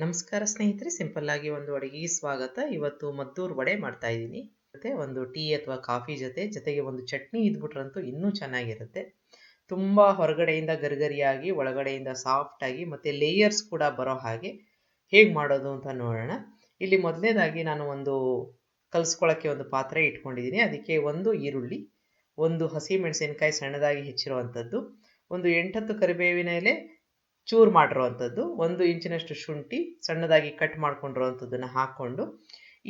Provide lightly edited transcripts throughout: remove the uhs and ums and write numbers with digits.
ನಮಸ್ಕಾರ ಸ್ನೇಹಿತರೆ, ಸಿಂಪಲ್ ಆಗಿ ಒಂದು ಅಡುಗೆಗೆ ಸ್ವಾಗತ. ಇವತ್ತು ಮದ್ದೂರು ವಡೆ ಮಾಡ್ತಾ ಇದ್ದೀನಿ. ಮತ್ತೆ ಒಂದು ಟೀ ಅಥವಾ ಕಾಫಿ ಜೊತೆಗೆ ಒಂದು ಚಟ್ನಿ ಇದ್ಬಿಟ್ರಂತೂ ಇನ್ನೂ ಚೆನ್ನಾಗಿರುತ್ತೆ. ತುಂಬಾ ಹೊರಗಡೆಯಿಂದ ಗರಿಗರಿಯಾಗಿ ಒಳಗಡೆಯಿಂದ ಸಾಫ್ಟ್ ಆಗಿ ಮತ್ತೆ ಲೇಯರ್ಸ್ ಕೂಡ ಬರೋ ಹಾಗೆ ಹೇಗೆ ಮಾಡೋದು ಅಂತ ನೋಡೋಣ. ಇಲ್ಲಿ ಮೊದಲನೇದಾಗಿ ನಾನು ಒಂದು ಕಲಿಸ್ಕೊಳ್ಳೋಕ್ಕೆ ಒಂದು ಪಾತ್ರೆ ಇಟ್ಕೊಂಡಿದ್ದೀನಿ. ಅದಕ್ಕೆ ಒಂದು ಈರುಳ್ಳಿ, ಒಂದು ಹಸಿಮೆಣಸಿನಕಾಯಿ ಸಣ್ಣದಾಗಿ ಹೆಚ್ಚಿರುವಂಥದ್ದು, ಒಂದು 8-10 ಕರಿಬೇವಿನ ಎಲೆ ಚೂರು ಮಾಡಿರುವಂಥದ್ದು, 1 ಇಂಚಿನಷ್ಟು ಶುಂಠಿ ಸಣ್ಣದಾಗಿ ಕಟ್ ಮಾಡ್ಕೊಂಡಿರುವಂಥದ್ದನ್ನು ಹಾಕ್ಕೊಂಡು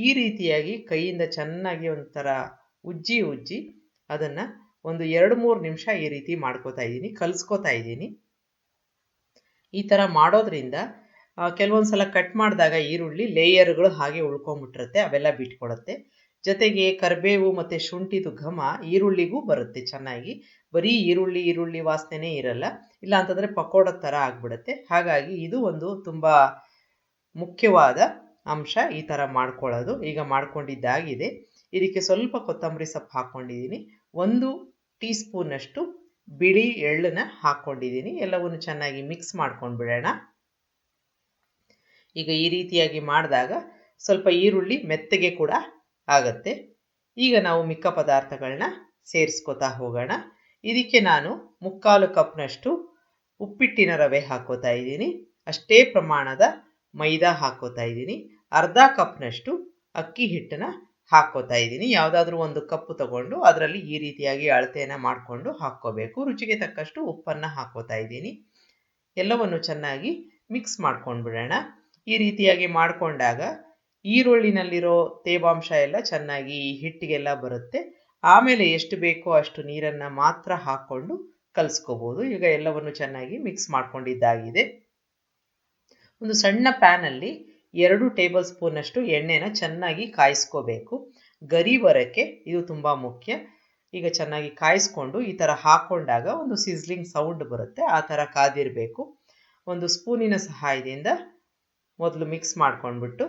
ಈ ರೀತಿಯಾಗಿ ಕೈಯಿಂದ ಚೆನ್ನಾಗಿ ಒಂಥರ ಉಜ್ಜಿ ಅದನ್ನು ಒಂದು 2-3 ನಿಮಿಷ ಈ ರೀತಿ ಮಾಡ್ಕೋತಾ ಇದ್ದೀನಿ, ಕಲಿಸ್ಕೋತಾ ಇದ್ದೀನಿ. ಈ ಥರ ಮಾಡೋದ್ರಿಂದ ಕೆಲವೊಂದ್ಸಲ ಕಟ್ ಮಾಡಿದಾಗ ಈರುಳ್ಳಿ ಲೇಯರ್ಗಳು ಹಾಗೆ ಉಳ್ಕೊಂಡ್ಬಿಟ್ಟಿರುತ್ತೆ, ಅವೆಲ್ಲ ಬಿಟ್ಕೊಡುತ್ತೆ. ಜೊತೆಗೆ ಕರಿಬೇವು ಮತ್ತು ಶುಂಠಿದು ಘಮ ಈರುಳ್ಳಿಗೂ ಬರುತ್ತೆ ಚೆನ್ನಾಗಿ. ಬರೀ ಈರುಳ್ಳಿ ವಾಸನೆನೇ ಇರಲ್ಲ, ಇಲ್ಲ ಅಂತಂದರೆ ಪಕೋಡದ ಥರ ಆಗ್ಬಿಡುತ್ತೆ. ಹಾಗಾಗಿ ಇದು ಒಂದು ತುಂಬ ಮುಖ್ಯವಾದ ಅಂಶ, ಈ ಥರ ಮಾಡ್ಕೊಳ್ಳೋದು. ಈಗ ಮಾಡ್ಕೊಂಡಿದ್ದಾಗಿದೆ. ಇದಕ್ಕೆ ಸ್ವಲ್ಪ ಕೊತ್ತಂಬರಿ ಸೊಪ್ಪು ಹಾಕ್ಕೊಂಡಿದ್ದೀನಿ, 1 ಟೀ ಸ್ಪೂನಷ್ಟು ಬಿಳಿ ಎಳ್ಳನ್ನ ಹಾಕ್ಕೊಂಡಿದ್ದೀನಿ. ಎಲ್ಲವನ್ನು ಚೆನ್ನಾಗಿ ಮಿಕ್ಸ್ ಮಾಡ್ಕೊಂಡು ಬಿಡೋಣ. ಈಗ ಈ ರೀತಿಯಾಗಿ ಮಾಡಿದಾಗ ಸ್ವಲ್ಪ ಈರುಳ್ಳಿ ಮೆತ್ತಗೆ ಕೂಡ ಆಗತ್ತೆ. ಈಗ ನಾವು ಮಿಕ್ಕ ಪದಾರ್ಥಗಳನ್ನ ಸೇರಿಸ್ಕೊತಾ ಹೋಗೋಣ. ಇದಕ್ಕೆ ನಾನು 3/4 ಕಪ್ನಷ್ಟು ಉಪ್ಪಿಟ್ಟಿನ ರವೆ ಹಾಕೋತಾ ಇದ್ದೀನಿ, ಅಷ್ಟೇ ಪ್ರಮಾಣದ ಮೈದಾ ಹಾಕೋತಾ ಇದ್ದೀನಿ, ಅರ್ಧ ಕಪ್ನಷ್ಟು ಅಕ್ಕಿ ಹಿಟ್ಟನ್ನ ಹಾಕೋತಾ ಇದ್ದೀನಿ. ಯಾವುದಾದ್ರೂ ಒಂದು ಕಪ್ಪು ತಗೊಂಡು ಅದರಲ್ಲಿ ಈ ರೀತಿಯಾಗಿ ಅಳತೆಯನ್ನು ಮಾಡಿಕೊಂಡು ಹಾಕ್ಕೋಬೇಕು. ರುಚಿಗೆ ತಕ್ಕಷ್ಟು ಉಪ್ಪನ್ನು ಹಾಕೋತಾ ಇದ್ದೀನಿ. ಎಲ್ಲವನ್ನು ಚೆನ್ನಾಗಿ ಮಿಕ್ಸ್ ಮಾಡ್ಕೊಂಡು ಬಿಡೋಣ. ಈ ರೀತಿಯಾಗಿ ಮಾಡಿಕೊಂಡಾಗ ಈರುಳ್ಳಿನಲ್ಲಿರೋ ತೇವಾಂಶ ಎಲ್ಲ ಚೆನ್ನಾಗಿ ಈ ಹಿಟ್ಟಿಗೆಲ್ಲ ಬರುತ್ತೆ. ಆಮೇಲೆ ಎಷ್ಟು ಬೇಕೋ ಅಷ್ಟು ನೀರನ್ನು ಮಾತ್ರ ಹಾಕ್ಕೊಂಡು ಕಲಿಸ್ಕೋಬೋದು. ಈಗ ಎಲ್ಲವನ್ನು ಚೆನ್ನಾಗಿ ಮಿಕ್ಸ್ ಮಾಡ್ಕೊಂಡಿದ್ದಾಗಿದೆ. ಒಂದು ಸಣ್ಣ ಪ್ಯಾನಲ್ಲಿ 2 ಟೇಬಲ್ ಸ್ಪೂನಷ್ಟು ಎಣ್ಣೆನ ಚೆನ್ನಾಗಿ ಕಾಯಿಸ್ಕೋಬೇಕು. ಗರಿ ಬರೋಕ್ಕೆ ಇದು ತುಂಬ ಮುಖ್ಯ. ಈಗ ಚೆನ್ನಾಗಿ ಕಾಯಿಸ್ಕೊಂಡು ಈ ಥರ ಹಾಕ್ಕೊಂಡಾಗ ಒಂದು ಸಿಸ್ಲಿಂಗ್ ಸೌಂಡ್ ಬರುತ್ತೆ, ಆ ಥರ ಕಾದಿರಬೇಕು. ಒಂದು ಸ್ಪೂನಿನ ಸಹಾಯದಿಂದ ಮೊದಲು ಮಿಕ್ಸ್ ಮಾಡ್ಕೊಂಡ್ಬಿಟ್ಟು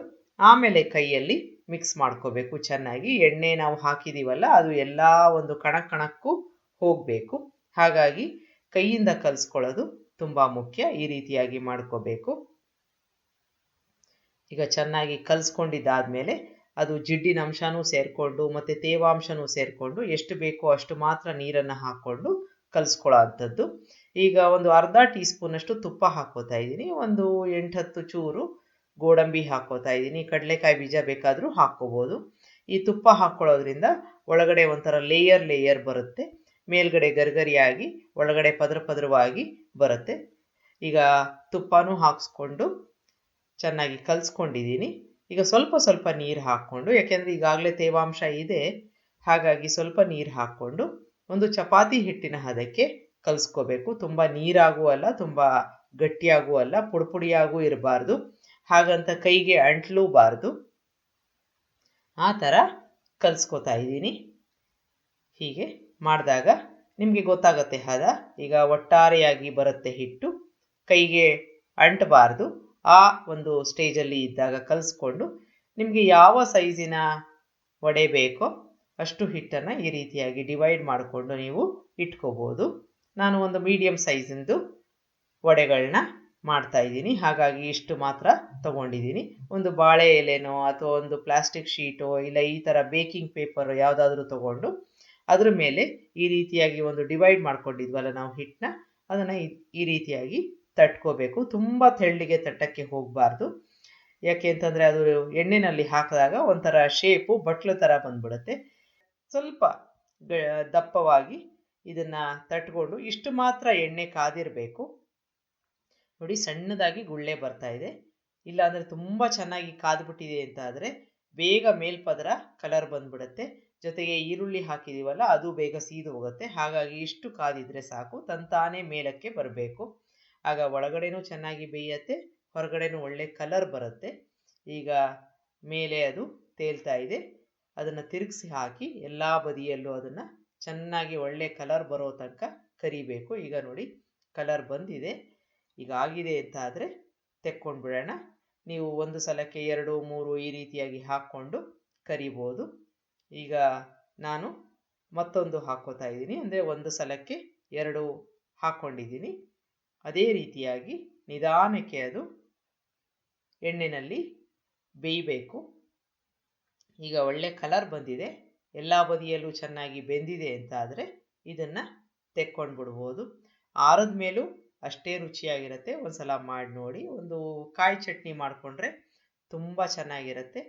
ಆಮೇಲೆ ಕೈಯಲ್ಲಿ ಮಿಕ್ಸ್ ಮಾಡ್ಕೋಬೇಕು ಚೆನ್ನಾಗಿ. ಎಣ್ಣೆ ನಾವು ಹಾಕಿದ್ದೀವಲ್ಲ, ಅದು ಎಲ್ಲ ಒಂದು ಕಣಕ್ಕೂ ಹೋಗಬೇಕು. ಹಾಗಾಗಿ ಕೈಯಿಂದ ಕಲಿಸ್ಕೊಳ್ಳೋದು ತುಂಬ ಮುಖ್ಯ. ಈ ರೀತಿಯಾಗಿ ಮಾಡ್ಕೋಬೇಕು. ಈಗ ಚೆನ್ನಾಗಿ ಕಲಿಸ್ಕೊಂಡಿದ್ದಾದ್ಮೇಲೆ ಅದು ಜಿಡ್ಡಿನ ಅಂಶನೂ ಸೇರಿಕೊಂಡು ಮತ್ತು ತೇವಾಂಶನೂ ಸೇರಿಕೊಂಡು ಎಷ್ಟು ಬೇಕೋ ಅಷ್ಟು ಮಾತ್ರ ನೀರನ್ನು ಹಾಕ್ಕೊಂಡು ಕಲಿಸ್ಕೊಳ್ಳೋ ಅಂಥದ್ದು. ಈಗ ಒಂದು ಅರ್ಧ ಟೀ ಸ್ಪೂನಷ್ಟು ತುಪ್ಪ ಹಾಕ್ಕೋತಾ ಇದ್ದೀನಿ, ಒಂದು 8-10 ಚೂರು ಗೋಡಂಬಿ ಹಾಕ್ಕೋತಾ ಇದ್ದೀನಿ, ಕಡಲೆಕಾಯಿ ಬೀಜ ಬೇಕಾದರೂ ಹಾಕ್ಕೋಬೋದು. ಈ ತುಪ್ಪ ಹಾಕ್ಕೊಳ್ಳೋದ್ರಿಂದ ಒಳಗಡೆ ಒಂಥರ ಲೇಯರ್ ಬರುತ್ತೆ, ಮೇಲ್ಗಡೆ ಗರಿಗರಿಯಾಗಿ ಒಳಗಡೆ ಪದರವಾಗಿ ಬರುತ್ತೆ. ಈಗ ತುಪ್ಪನೂ ಹಾಕ್ಸ್ಕೊಂಡು ಚೆನ್ನಾಗಿ ಕಲಿಸ್ಕೊಂಡಿದ್ದೀನಿ. ಈಗ ಸ್ವಲ್ಪ ನೀರು ಹಾಕ್ಕೊಂಡು, ಯಾಕೆಂದರೆ ಈಗಾಗಲೇ ತೇವಾಂಶ ಇದೆ, ಹಾಗಾಗಿ ಸ್ವಲ್ಪ ನೀರು ಹಾಕ್ಕೊಂಡು ಒಂದು ಚಪಾತಿ ಹಿಟ್ಟಿನ ಹದಕ್ಕೆ ಕಲಿಸ್ಕೋಬೇಕು. ತುಂಬ ನೀರಾಗೂ ಅಲ್ಲ, ತುಂಬ ಗಟ್ಟಿಯಾಗೂ ಅಲ್ಲ, ಪುಡಿಯಾಗೂ ಇರಬಾರ್ದು, ಹಾಗಂತ ಕೈಗೆ ಅಂಟ್ಲೂಬಾರ್ದು. ಆ ಥರ ಕಲಿಸ್ಕೋತಾ ಇದ್ದೀನಿ. ಹೀಗೆ ಮಾಡಿದಾಗ ನಿಮಗೆ ಗೊತ್ತಾಗುತ್ತೆ ಹದ. ಈಗ ಒಟ್ಟಾರೆಯಾಗಿ ಬರುತ್ತೆ ಹಿಟ್ಟು, ಕೈಗೆ ಅಂಟಬಾರ್ದು. ಆ ಒಂದು ಸ್ಟೇಜಲ್ಲಿ ಇದ್ದಾಗ ಕಲಿಸ್ಕೊಂಡು ನಿಮಗೆ ಯಾವ ಸೈಜಿನ ವಡೆ ಬೇಕೋ ಅಷ್ಟು ಹಿಟ್ಟನ್ನು ಈ ರೀತಿಯಾಗಿ ಡಿವೈಡ್ ಮಾಡಿಕೊಂಡು ನೀವು ಇಟ್ಕೋಬೋದು. ನಾನು ಒಂದು ಮೀಡಿಯಮ್ ಸೈಜಿಂದು ವಡೆಗಳನ್ನ ಮಾಡ್ತಾ ಇದ್ದೀನಿ, ಹಾಗಾಗಿ ಇಷ್ಟು ಮಾತ್ರ ತಗೊಂಡಿದ್ದೀನಿ. ಒಂದು ಬಾಳೆ ಎಲೆನೋ ಅಥವಾ ಒಂದು ಪ್ಲಾಸ್ಟಿಕ್ ಶೀಟೋ ಇಲ್ಲ ಈ ಥರ ಬೇಕಿಂಗ್ ಪೇಪರ್ ಯಾವುದಾದ್ರೂ ತಗೊಂಡು ಅದ್ರ ಮೇಲೆ ಈ ರೀತಿಯಾಗಿ ಒಂದು ಡಿವೈಡ್ ಮಾಡ್ಕೊಂಡಿದ್ವಲ್ಲ ನಾವು ಹಿಟ್ಟನ್ನ, ಅದನ್ನು ಈ ರೀತಿಯಾಗಿ ತಟ್ಕೋಬೇಕು. ತುಂಬ ತೆಳ್ಳಗೆ ತಟ್ಟಕ್ಕೆ ಹೋಗಬಾರ್ದು, ಯಾಕೆ ಅಂತಂದರೆ ಅದು ಎಣ್ಣೆಯಲ್ಲಿ ಹಾಕಿದಾಗ ಒಂಥರ ಶೇಪು ಬಟ್ಲು ಥರ ಬಂದ್ಬಿಡುತ್ತೆ. ಸ್ವಲ್ಪ ದಪ್ಪವಾಗಿ ಇದನ್ನು ತಟ್ಕೊಂಡು ಇಷ್ಟು ಮಾತ್ರ ಎಣ್ಣೆ ಕಾದಿರಬೇಕು. ನೋಡಿ, ಸಣ್ಣದಾಗಿ ಗುಳ್ಳೆ ಬರ್ತಾ ಇದೆ. ಇಲ್ಲಾಂದರೆ ತುಂಬ ಚೆನ್ನಾಗಿ ಕಾದ್ಬಿಟ್ಟಿದೆ ಅಂತ ಆದರೆ ಬೇಗ ಮೇಲ್ಪದರ ಕಲರ್ ಬಂದ್ಬಿಡುತ್ತೆ. ಜೊತೆಗೆ ಈರುಳ್ಳಿ ಹಾಕಿದ್ದೀವಲ್ಲ, ಅದು ಬೇಗ ಸೀದು ಹೋಗುತ್ತೆ. ಹಾಗಾಗಿ ಇಷ್ಟು ಕಾದಿದ್ರೆ ಸಾಕು, ತಂತಾನೇ ಮೇಲಕ್ಕೆ ಬರಬೇಕು. ಆಗ ಒಳಗಡೆನೂ ಚೆನ್ನಾಗಿ ಬೇಯುತ್ತೆ, ಹೊರಗಡೆನೂ ಒಳ್ಳೆ ಕಲರ್ ಬರುತ್ತೆ. ಈಗ ಮೇಲೆ ಅದು ತೇಲ್ತಾ ಇದೆ, ಅದನ್ನು ತಿರುಗಿಸಿ ಹಾಕಿ ಎಲ್ಲ ಬದಿಯಲ್ಲೂ ಅದನ್ನು ಚೆನ್ನಾಗಿ ಒಳ್ಳೆ ಕಲರ್ ಬರೋ ತನಕ ಕರಿಬೇಕು. ಈಗ ನೋಡಿ, ಕಲರ್ ಬಂದಿದೆ. ಈಗ ಆಗಿದೆ ಅಂತ ಆದರೆ ತೆಕ್ಕೊಂಡು ಬಿಡೋಣ. ನೀವು ಒಂದು ಸಲಕ್ಕೆ 2-3 ಈ ರೀತಿಯಾಗಿ ಹಾಕ್ಕೊಂಡು ಕರಿಬೋದು. ಈಗ ನಾನು ಮತ್ತೊಂದು ಹಾಕ್ಕೋತಾ ಇದ್ದೀನಿ, ಅಂದರೆ ಒಂದು ಸಲಕ್ಕೆ 2 ಹಾಕ್ಕೊಂಡಿದ್ದೀನಿ. ಅದೇ ರೀತಿಯಾಗಿ ನಿಧಾನಕ್ಕೆ ಅದು ಎಣ್ಣೆಯಲ್ಲಿ ಬೇಯಬೇಕು. ಈಗ ಒಳ್ಳೆ ಕಲರ್ ಬಂದಿದೆ, ಎಲ್ಲ ಬದಿಯಲ್ಲೂ ಚೆನ್ನಾಗಿ ಬೆಂದಿದೆ ಅಂತ ಆದರೆ ಇದನ್ನು ತೆಕ್ಕೊಂಡು ಬಿಡ್ಬೋದು. ಆರದ ಮೇಲೂ ಅಷ್ಟೇ ರುಚಿಯಾಗಿರುತ್ತೆ. ಒಂದ್ಸಲ ಮಾಡಿ ನೋಡಿ. ಒಂದು ಕಾಯಿ ಚಟ್ನಿ ಮಾಡಿಕೊಂಡ್ರೆ ತುಂಬ ಚೆನ್ನಾಗಿರುತ್ತೆ.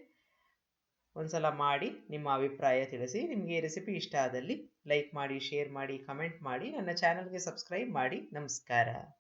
ಒಂದ್ಸಲ ಮಾಡಿ ನಿಮ್ಮ ಅಭಿಪ್ರಾಯ ತಿಳಿಸಿ. ನಿಮಗೆ ಈ ರೆಸಿಪಿ ಇಷ್ಟ ಆದಲ್ಲಿ ಲೈಕ್ ಮಾಡಿ, ಶೇರ್ ಮಾಡಿ, ಕಮೆಂಟ್ ಮಾಡಿ. ನನ್ನ ಚಾನಲ್ಗೆ ಸಬ್ಸ್ಕ್ರೈಬ್ ಮಾಡಿ. ನಮಸ್ಕಾರ.